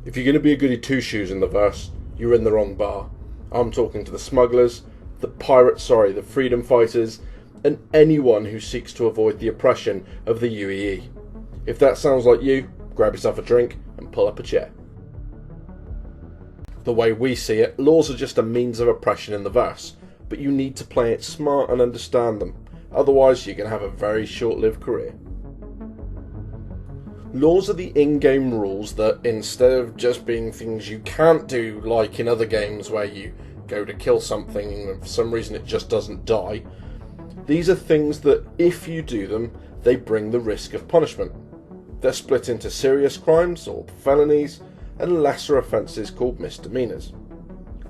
If you're going to be a goody two-shoes in the verse, you're in the wrong bar. I'm talking to the smugglers, the freedom fighters, and anyone who seeks to avoid the oppression of the UEE. If that sounds like you, grab yourself a drink and pull up a chair. The way we see it, laws are just a means of oppression in the verse, but you need to play it smart and understand them, otherwise you're going to have a very short-lived career. Laws are the in-game rules that, instead of just being things you can't do like in other games where you go to kill something and for some reason it just doesn't die, these are things that if you do them, they bring the risk of punishment. They're split into serious crimes or felonies and lesser offences called misdemeanours.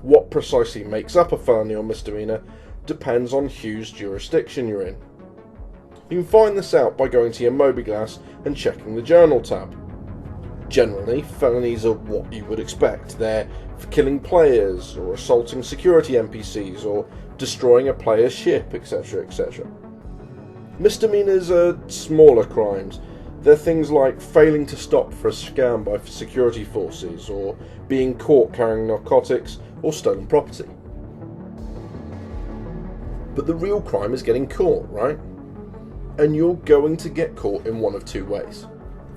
What precisely makes up a felony or misdemeanour depends on whose jurisdiction you're in. You can find this out by going to your mobiGlas and checking the Journal tab. Generally, felonies are what you would expect. They're for killing players, or assaulting security NPCs, or destroying a player's ship, etc, etc. Misdemeanours are smaller crimes. They're things like failing to stop for a scam by security forces, or being caught carrying narcotics, or stolen property. But the real crime is getting caught, right? And you're going to get caught in one of two ways.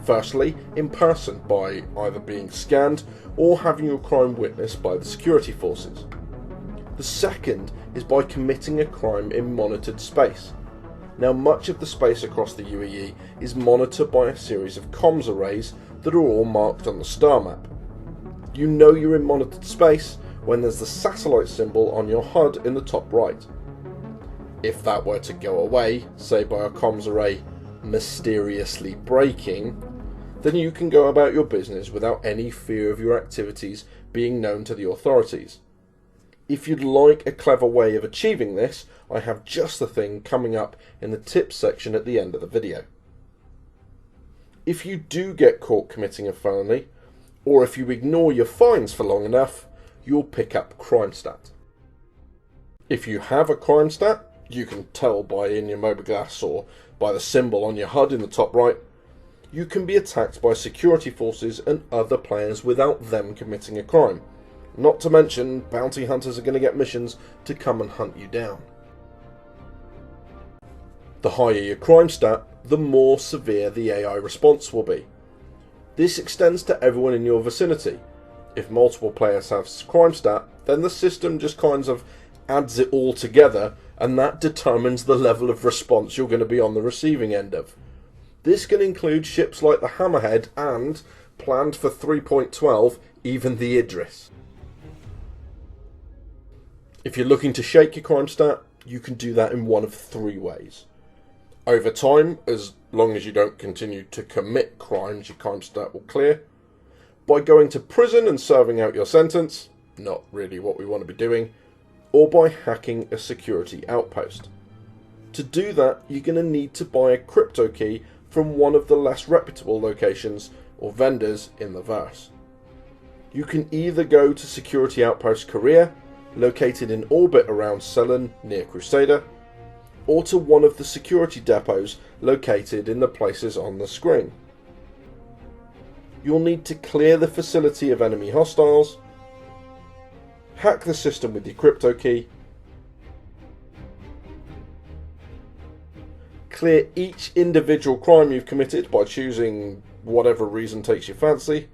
Firstly, in person, by either being scanned or having your crime witnessed by the security forces. The second is by committing a crime in monitored space. Now, much of the space across the UEE is monitored by a series of comms arrays that are all marked on the star map. You know you're in monitored space when there's the satellite symbol on your HUD in the top right. If that were to go away, say by a comms array mysteriously breaking, then you can go about your business without any fear of your activities being known to the authorities. If you'd like a clever way of achieving this, I have just the thing coming up in the tips section at the end of the video. If you do get caught committing a felony, or if you ignore your fines for long enough, you'll pick up Crimestat. If you have a Crimestat, you can tell by in your mobiGlas or by the symbol on your HUD in the top right, you can be attacked by security forces and other players without them committing a crime. Not to mention, bounty hunters are going to get missions to come and hunt you down. The higher your Crimestat, the more severe the AI response will be. This extends to everyone in your vicinity. If multiple players have Crimestat, then the system just kind of adds it all together, and that determines the level of response you're going to be on the receiving end of. This can include ships like the Hammerhead and, planned for 3.12, even the Idris. If you're looking to shake your Crimestat, you can do that in one of three ways. Over time, as long as you don't continue to commit crimes, your Crimestat will clear. By going to prison and serving out your sentence, not really what we want to be doing, or by hacking a security outpost. To do that, you're going to need to buy a crypto key from one of the less reputable locations or vendors in the verse. You can either go to Security Outpost Korea, located in orbit around Selen near Crusader, or to one of the security depots located in the places on the screen. You'll need to clear the facility of enemy hostiles, hack the system with your crypto key, clear each individual crime you've committed by choosing whatever reason takes your fancy,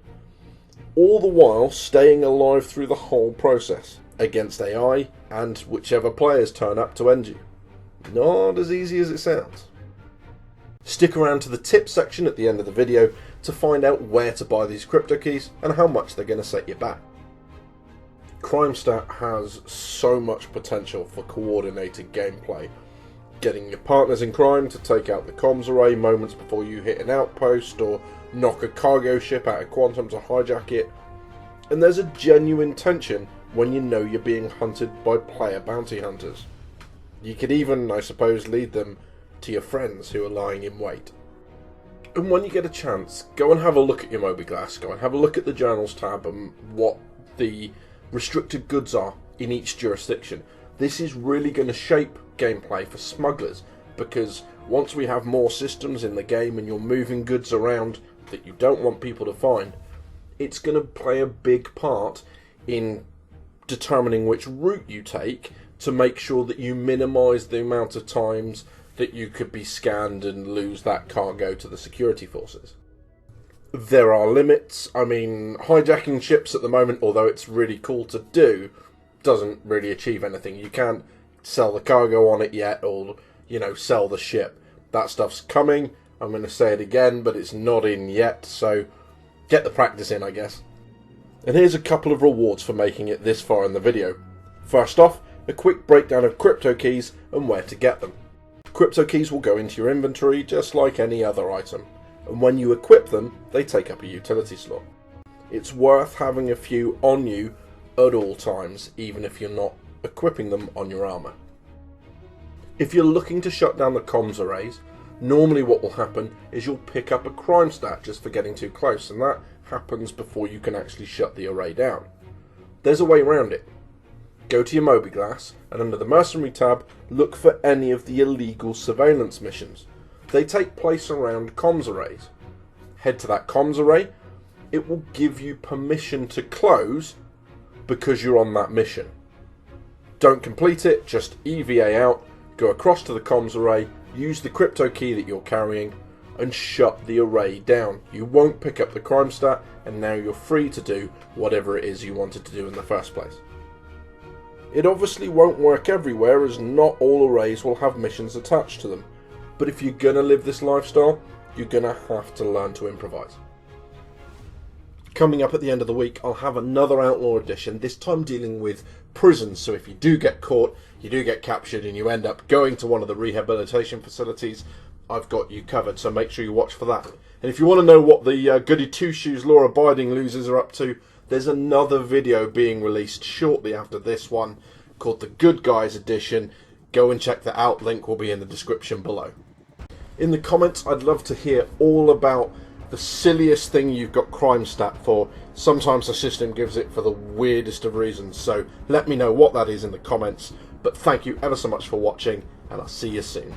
all the while staying alive through the whole process against AI and whichever players turn up to end you. Not as easy as it sounds. Stick around to the tips section at the end of the video to find out where to buy these crypto keys and how much they're going to set you back. Crimestat has so much potential for coordinated gameplay. Getting your partners in crime to take out the comms array moments before you hit an outpost, or knock a cargo ship out of quantum to hijack it. And there's a genuine tension when you know you're being hunted by player bounty hunters. You could even, I suppose, lead them to your friends who are lying in wait. And when you get a chance, go and have a look at your mobiGlas, go and have a look at the Journals tab and what the restricted goods are in each jurisdiction. This is really going to shape gameplay for smugglers, because once we have more systems in the game and you're moving goods around that you don't want people to find, it's going to play a big part in determining which route you take to make sure that you minimise the amount of times that you could be scanned and lose that cargo to the security forces. There are limits. I mean, hijacking ships at the moment, although it's really cool to do, doesn't really achieve anything. You can't sell the cargo on it yet, or, sell the ship. That stuff's coming. I'm going to say it again, but it's not in yet, so get the practice in, I guess. And here's a couple of rewards for making it this far in the video. First off, a quick breakdown of crypto keys and where to get them. Crypto keys will go into your inventory just like any other item, and when you equip them, they take up a utility slot. It's worth having a few on you at all times, even if you're not equipping them on your armour. If you're looking to shut down the comms arrays, normally what will happen is you'll pick up a crime stat just for getting too close, and that happens before you can actually shut the array down. There's a way around it. Go to your mobiGlas, and under the Mercenary tab, look for any of the illegal surveillance missions. They take place around comms arrays. Head to that comms array. It will give you permission to close because you're on that mission. Don't complete it, just EVA out, go across to the comms array, use the crypto key that you're carrying, and shut the array down. You won't pick up the crime stat, and now you're free to do whatever it is you wanted to do in the first place. It obviously won't work everywhere, as not all arrays will have missions attached to them, but if you're gonna live this lifestyle, you're gonna have to learn to improvise. Coming up at the end of the week, I'll have another Outlaw Edition, this time dealing with prisons, so if you do get caught, you do get captured, and you end up going to one of the rehabilitation facilities, I've got you covered, so make sure you watch for that. And if you want to know what the goody two-shoes law-abiding losers are up to, there's another video being released shortly after this one called the Good Guys Edition. Go and check that out, link will be in the description below. In the comments, I'd love to hear all about the silliest thing you've got Crimestat for. Sometimes the system gives it for the weirdest of reasons, so let me know what that is in the comments. But thank you ever so much for watching, and I'll see you soon.